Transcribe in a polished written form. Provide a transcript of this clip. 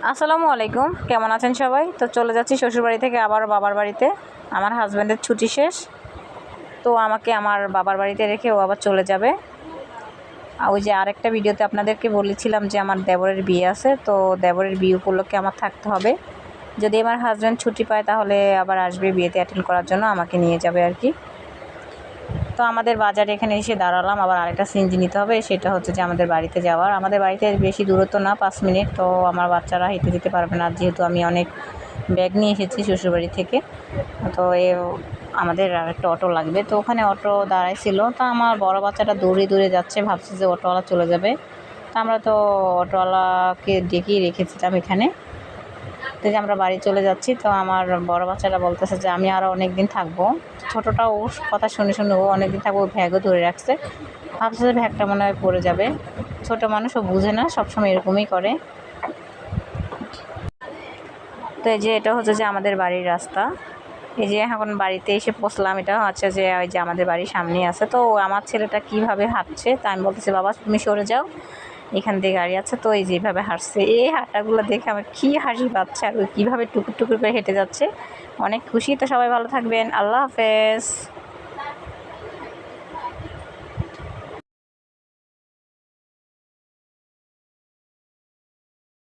আসসালামু আলাইকুম, কেমন আছেন সবাই? তো চলে যাচ্ছি শ্বশুরবাড়ি থেকে আবার বাবার বাড়িতে। আমার হাজব্যান্ডের ছুটি শেষ, তো আমাকে আমার বাবার বাড়িতে রেখে ও আবার চলে যাবে। ওই যে আরেকটা ভিডিওতে আপনাদেরকে বলেছিলাম যে আমার দেবরের বিয়ে আছে, তো দেবরের বিয়ে উপলক্ষে আমার থাকতে হবে। যদি আমার হাজব্যান্ড ছুটি পায় তাহলে আবার আসবে বিয়েতে অ্যাটেন্ড করার জন্য, আমাকে নিয়ে যাবে আর কি। তো আমাদের বাজারে এখানে এসে দাঁড়ালাম, আবার আরেকটা সিএনজি নিতে হবে, সেটা হচ্ছে যে আমাদের বাড়িতে যাওয়ার। আমাদের বাড়িতে বেশি দূরত্ব না, 5 মিনিট। তো আমার বাচ্চারা হেঁটে যেতে পারবে না, যেহেতু আমি অনেক ব্যাগ নিয়ে এসেছি শ্বশুরবাড়ি থেকে। তো আমাদের আরেকটা অটো লাগবে, তো ওখানে অটো দাঁড়াইছিল। তো আমার বড় বাচ্চাটা দৌড়ে দৌড়ে যাচ্ছে, ভাবছে যে অটোওয়ালা চলে যাবে। তো আমরা তো অটোওয়ালাকে ডেকেই রেখেছিলাম এখানে। তো যে আমরা বাড়ি চলে যাচ্ছি, তো আমার বড় বাচ্চাটা বলতেছে যে আমি আরও অনেক দিন থাকবো। ছোটোটা ওর কথা শুনে শুনে ও অনেক দিন থাকবো, ব্যাগও ধরে রাখছে, ভাবছে যে ব্যাগটা মনে হয় পড়ে যাবে। ছোটো মানুষ, ও বুঝে না, সবসময় এরকমই করে। তো এই যে এটা হচ্ছে যে আমাদের বাড়ির রাস্তা। এই যে এখন বাড়িতে এসে পৌঁছলাম, এটা হচ্ছে যে ওই যে আমাদের বাড়ির সামনেই আছে। তো আমার ছেলেটা কিভাবে হাঁটছে, তা আমি বলতেছি বাবা তুমি সরে যাও, এখান দিয়ে গাড়ি আছে। তো এই যেভাবে হাঁটছে, এই হাঁটাগুলো দেখে আমার কী হাসি পাচ্ছে, আর কীভাবে টুকুর টুকুর করে হেঁটে যাচ্ছে, অনেক খুশি। তো সবাই ভালো থাকবেন, আল্লাহ হাফেজ।